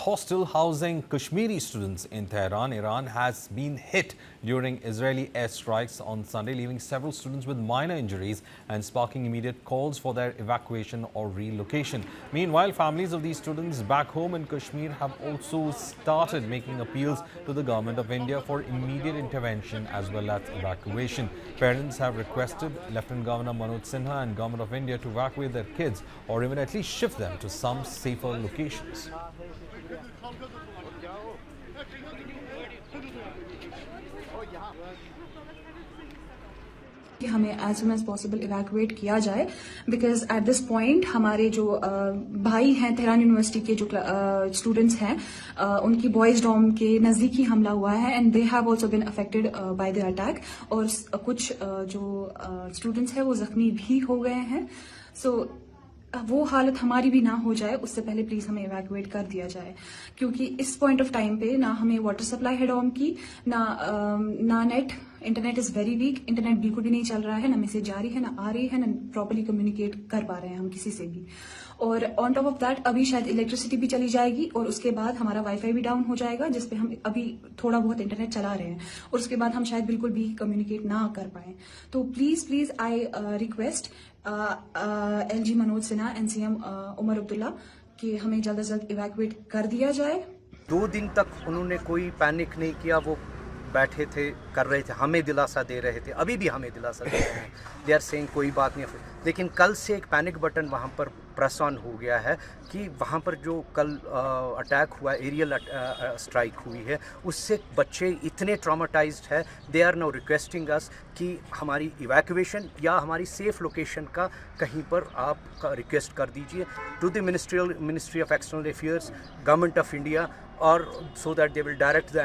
hostel housing Kashmiri students in Tehran, Iran, has been hit during Israeli airstrikes on Sunday, leaving several students with minor injuries and sparking immediate calls for their evacuation or relocation. Meanwhile, families of these students back home in Kashmir have also started making appeals to the Government of India for immediate intervention as well as evacuation. Parents have requested Lieutenant Governor Manoj Sinha and Government of India to evacuate their kids or even at least shift them to some safer locations. कि हमें as soon as possible evacuate किया जाए because at this point हमारे जो भाई हैं Tehran university के जो स्टूडेंट्स हैं उनकी बॉयज डॉम के नज़दीक ही हमला हुआ है and they have also been affected by the attack और कुछ जो स्टूडेंट्स हैं वो जख्मी भी हो गए हैं सो वो हालत हमारी भी ना हो जाए उससे पहले प्लीज हमें इवैक्यूएट कर दिया जाए क्योंकि इस पॉइंट ऑफ टाइम पे ना हमें वाटर सप्लाई है डॉम की ना net internet is very weak internet बिल्कुल भी नहीं चल रहा है ना मैसेज जा रही है ना आ रही है ना प्रॉपर्ली कम्युनिकेट कर पा रहे हैं हम किसी से भी और ऑन टॉप ऑफ दैट अभी शायद इलेक्ट्रिसिटी भी चली जाएगी और उसके बाद हमारा वाईफाई भी डाउन हो जाएगा जिसपे हम अभी थोड़ा बहुत इंटरनेट चला रहे हैं और उसके बाद हम शायद बिल्कुल भी कम्युनिकेट ना कर पाए तो please I request LG Manoj Sinha NCM Omar Abdullah कि हमें जल्द से जल्द इवैक्यूएट कर दिया जाए 2 दिन तक उन्होंने कोई पैनिक नहीं किया वो बैठे थे कर रहे थे हमें दिलासा दे रहे थे अभी भी हमें दिलासा दे रहे हैं दे आर सेइंग कोई बात नहीं लेकिन कल से एक पैनिक बटन वहाँ पर प्रेस ऑन हो गया है कि वहाँ पर जो कल अटैक हुआ एरियल स्ट्राइक हुई है उससे बच्चे इतने ट्रॉमेटाइज्ड है दे आर नाउ रिक्वेस्टिंग अस कि हमारी इवैक्यूएशन या हमारी सेफ लोकेशन का कहीं पर आप रिक्वेस्ट कर दीजिए to the ministry of external affairs government of India और so that they will direct the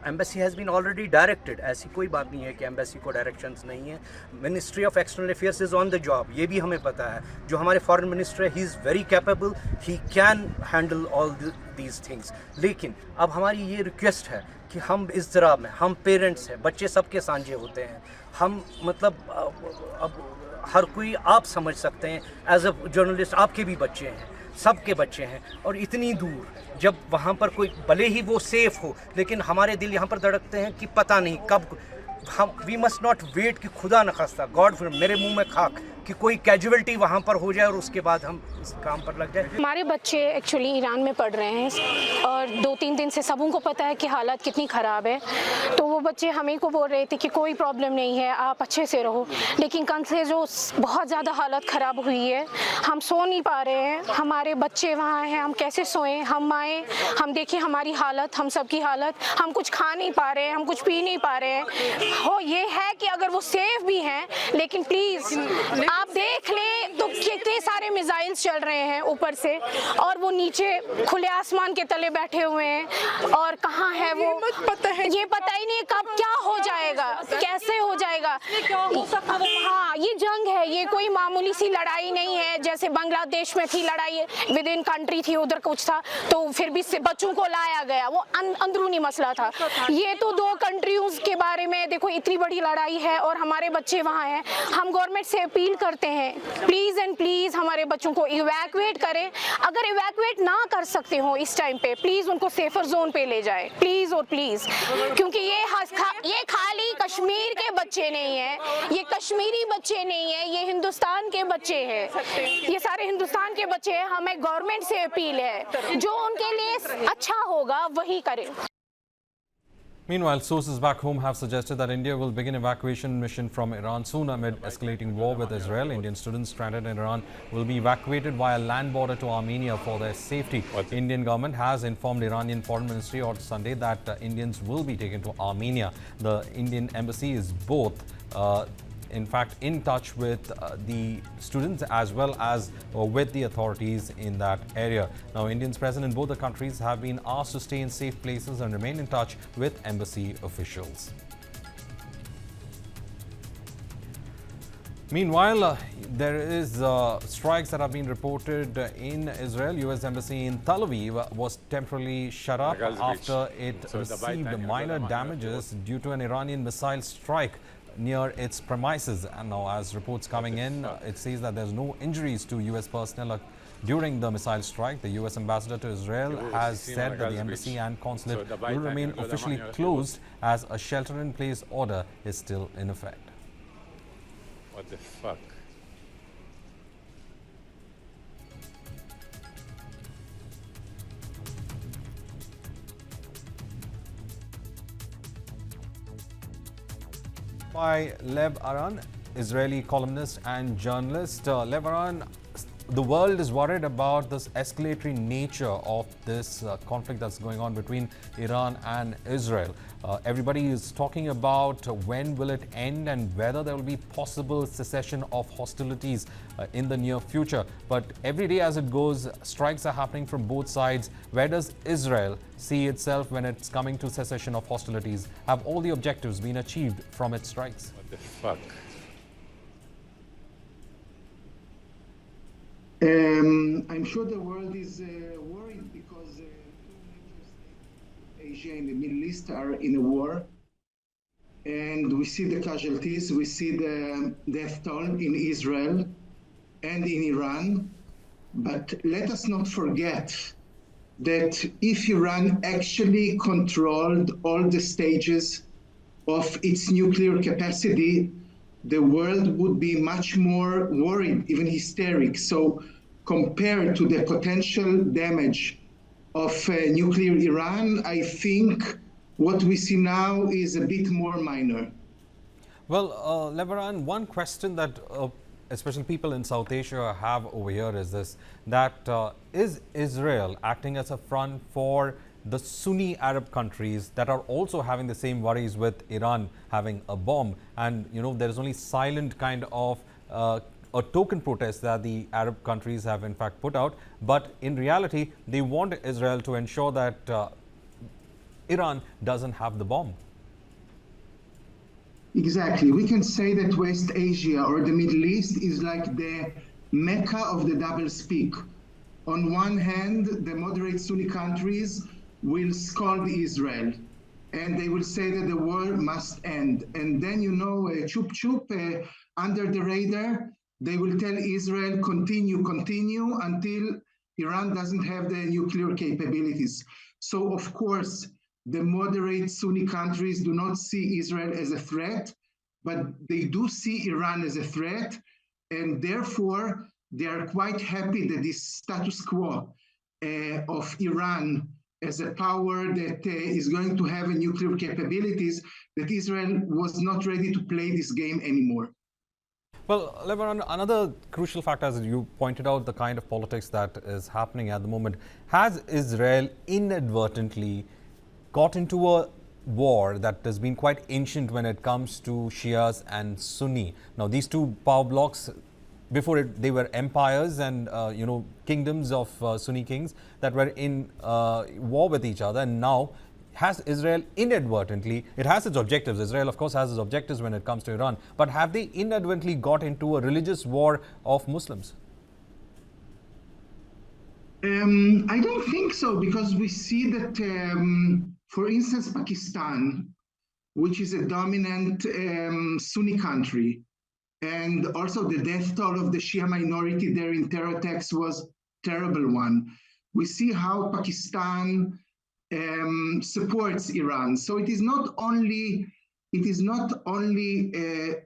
embassy has been already directed ऐसी कोई बात नहीं है कि एम्बेसी को डायरेक्शंस नहीं है ministry of external affairs is on the job ये भी हमें पता है जो हमारे फॉरेन मिनिस्टर है he is very capable he can handle all these things लेकिन अब हमारी ये रिक्वेस्ट है कि हम इस तरह में हम पेरेंट्स हैं बच्चे सबके सांझे होते हैं हम मतलब अब हर कोई आप समझ सकते हैं एज अ जर्नलिस्ट आपके भी बच्चे हैं सबके बच्चे हैं और इतनी दूर जब वहाँ पर कोई भले ही वो सेफ हो लेकिन हमारे दिल यहाँ पर धड़कते हैं कि पता नहीं कब हम वी मस्ट नॉट वेट कि खुदा न खास्ता गॉड मेरे मुंह में खाक कि कोई कैजुअलिटी वहाँ पर हो जाए और उसके बाद हम इस काम पर लग जाए हमारे बच्चे एक्चुअली ईरान में पढ़ रहे हैं और 2-3 दिन से सबों को पता है कि हालत कितनी ख़राब है तो वो बच्चे हमें को बोल रहे थे कि कोई प्रॉब्लम नहीं है आप अच्छे से रहो लेकिन कल से जो बहुत ज़्यादा हालत ख़राब हुई है हम सो नहीं पा रहे हैं हमारे बच्चे वहाँ हैं हम कैसे सोएं हम आए हम देखें हमारी हालत हम सबकी हालत हम कुछ खा नहीं पा रहे हैं हम कुछ पी नहीं पा रहे हैं हो ये है कि अगर वो सेफ भी हैं लेकिन प्लीज़ आप देख लें तो कितने सारे मिसाइल्स चल रहे हैं ऊपर से और वो नीचे खुले आसमान के तले बैठे हुए हैं और कहाँ है वो पता है ये पता ही नहीं कब क्या हो जाएगा कैसे हो जाएगा हाँ ये जंग है ये कोई मामूली सी लड़ाई नहीं है जैसे बांग्लादेश में थी लड़ाई विद इन कंट्री थी उधर कुछ था तो फिर भी बच्चों को लाया गया वो अंदरूनी मसला था ये तो 2 कंट्रीज के बारे में देखो इतनी बड़ी लड़ाई है और हमारे बच्चे वहाँ हैं हम गवर्नमेंट से अपील करते हैं प्लीज एंड प्लीज हमारे बच्चों को इवैक्यूएट करें अगर इवैक्यूएट ना कर सकते हो इस टाइम पे प्लीज उनको सेफर जोन पे ले जाए प्लीज और प्लीज क्योंकि ये खाली कश्मीर के बच्चे नहीं है ये कश्मीरी बच्चे नहीं है ये हिंदुस्तान के बच्चे हैं ये सारे हिंदुस्तान के बच्चे हैं हमें गवर्नमेंट से अपील है जो उनके लिए अच्छा होगा वही करें Meanwhile, sources back home have suggested that India will begin evacuation mission from Iran soon amid escalating war with Israel. Indian students stranded in Iran will be evacuated via land border to Armenia for their safety. Indian government has informed Iranian Foreign Ministry on Sunday that Indians will be taken to Armenia. The Indian embassy is both in fact in touch with the students as well as with the authorities in that area. Now, Indians present in both the countries have been asked to stay in safe places and remain in touch with embassy officials. Meanwhile, there is strikes that have been reported in Israel. U.S. Embassy in Tel Aviv was temporarily shut up after it received minor damages due to an Iranian missile strike near its premises. And now, as reports coming in, it says that there's no injuries to U.S. personnel During the missile strike, the U.S. ambassador to Israel has said that the embassy and consulate will remain officially closed as a shelter-in-place order is still in effect. What the fuck? By Lev Aran, Israeli columnist and journalist. Lev Aran, the world is worried about this escalatory nature of this conflict that's going on between Iran and Israel. Everybody is talking about when will it end and whether there will be possible cessation of hostilities in the near future. But every day as it goes, strikes are happening from both sides. Where does Israel see itself when it's coming to cessation of hostilities? Have all the objectives been achieved from its strikes? What the fuck? I'm sure the world is worried because two major states, Asia and the Middle East, are in a war. And we see the casualties, we see the death toll in Israel and in Iran. But let us not forget that if Iran actually controlled all the stages of its nuclear capacity, the world would be much more worried, even hysteric. So compared to the potential damage of nuclear Iran, I think what we see now is a bit more minor. Well, Lev Aran, one question that especially people in South Asia have over here is this, that is Israel acting as a front for the Sunni Arab countries that are also having the same worries with Iran having a bomb? And, you know, there is only silent kind of a token protest that the Arab countries have in fact put out. But in reality, they want Israel to ensure that Iran doesn't have the bomb. Exactly. We can say that West Asia or the Middle East is like the Mecca of the doublespeak. On one hand, the moderate Sunni countries will scold Israel, and they will say that the war must end. And then, you know, chup chup, under the radar, they will tell Israel, continue until Iran doesn't have the nuclear capabilities. So, of course, the moderate Sunni countries do not see Israel as a threat, but they do see Iran as a threat, and therefore they are quite happy that this status quo of Iran as a power that is going to have a nuclear capabilities, that Israel was not ready to play this game anymore. Well, Lev Aran, another crucial factor, as you pointed out, the kind of politics that is happening at the moment. Has Israel inadvertently got into a war that has been quite ancient when it comes to Shias and Sunni? Now, these two power blocks, before they were empires and you know, kingdoms of Sunni kings that were in war with each other, and now has Israel inadvertently, it has its objectives, Israel of course has its objectives when it comes to Iran, but have they inadvertently got into a religious war of Muslims? I don't think so, because we see that, for instance, Pakistan, which is a dominant Sunni country, and also the death toll of the Shia minority there in terror attacks was terrible one. We see how Pakistan supports Iran. So it is not only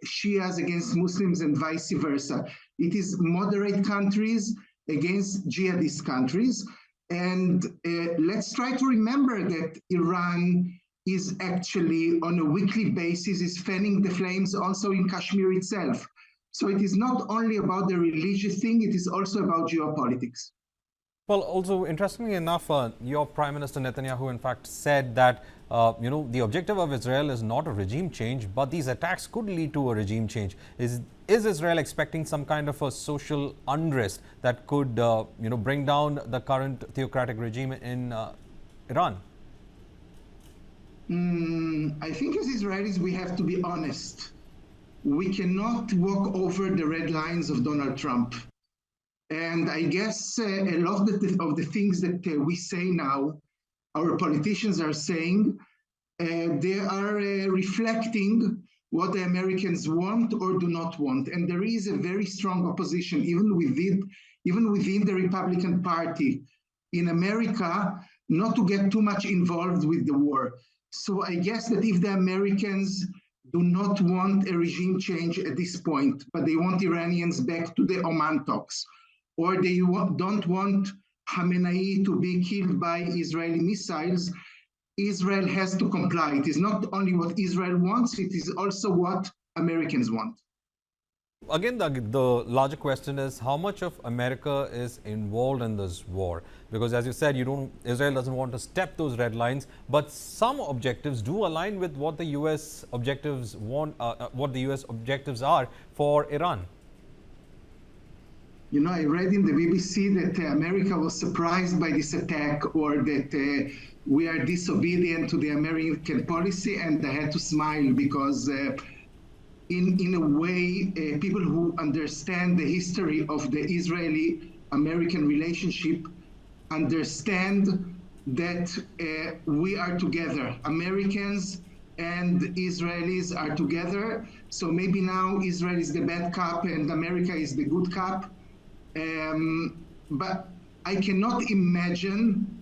Shias against Muslims and vice versa. It is moderate countries against jihadist countries. And let's try to remember that Iran is actually on a weekly basis is fanning the flames also in Kashmir itself. So it is not only about the religious thing, it is also about geopolitics. Well, also, interestingly enough, your Prime Minister Netanyahu, in fact, said that, you know, the objective of Israel is not a regime change, but these attacks could lead to a regime change. Is Israel expecting some kind of a social unrest that could, you know, bring down the current theocratic regime in Iran? I think as Israelis, we have to be honest. We cannot walk over the red lines of Donald Trump. And I guess a lot of the things that we say now, our politicians are saying, they are reflecting what the Americans want or do not want. And there is a very strong opposition, even even within the Republican Party in America, not to get too much involved with the war. So I guess that if the Americans do not want a regime change at this point, but they want Iranians back to the Oman talks, or they don't want Khamenei to be killed by Israeli missiles, Israel has to comply. It is not only what Israel wants, it is also what Americans want. Again, the larger question is how much of America is involved in this war? Because as you said, Israel doesn't want to step those red lines, but some objectives do align with what the U.S. objectives want, what the U.S. objectives are for Iran. You know, I read in the BBC that America was surprised by this attack, or that we are disobedient to the American policy, and I had to smile because in a way, people who understand the history of the Israeli-American relationship understand that we are together. Americans and Israelis are together. So maybe now Israel is the bad cop and America is the good cop. But I cannot imagine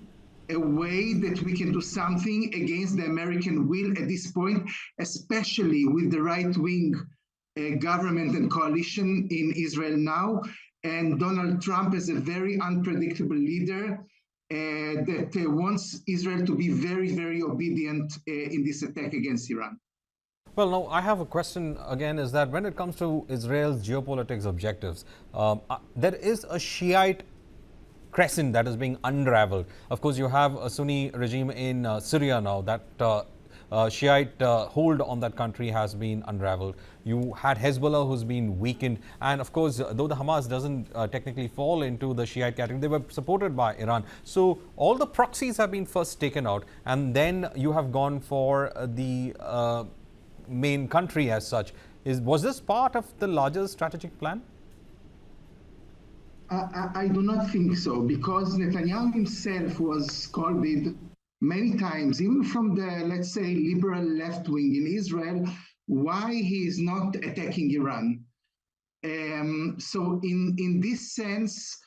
a way that we can do something against the American will at this point, especially with the right-wing government and coalition in Israel now, and Donald Trump is a very unpredictable leader that wants Israel to be very, very obedient in this attack against Iran. Well, now I have a question again, is that when it comes to Israel's geopolitics objectives, there is a Shiite crescent that is being unraveled. Of course, you have a Sunni regime in Syria now. That Shiite hold on that country has been unraveled. You had Hezbollah who's been weakened. And of course, though the Hamas doesn't technically fall into the Shiite category, they were supported by Iran. So all the proxies have been first taken out. And then you have gone for the main country as such. Was this part of the larger strategic plan? I do not think so, because Netanyahu himself was scolded many times, even from the, let's say, liberal left wing in Israel, why he is not attacking Iran. So in this sense,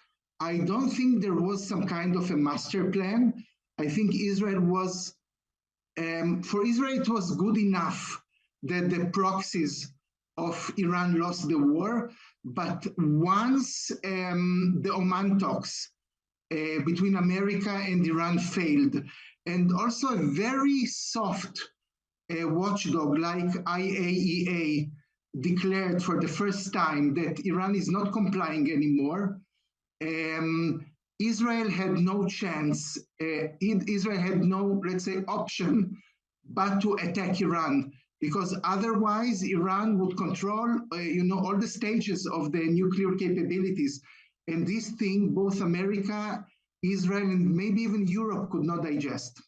I don't think there was some kind of a master plan. I think Israel was, for Israel, it was good enough that the proxies of Iran lost the war. But once the Oman talks between America and Iran failed, and also a very soft watchdog like IAEA declared for the first time that Iran is not complying anymore, Israel had no chance, Israel had no, let's say, option but to attack Iran, because otherwise Iran would control, all the stages of the nuclear capabilities. And this thing, both America, Israel, and maybe even Europe could not digest.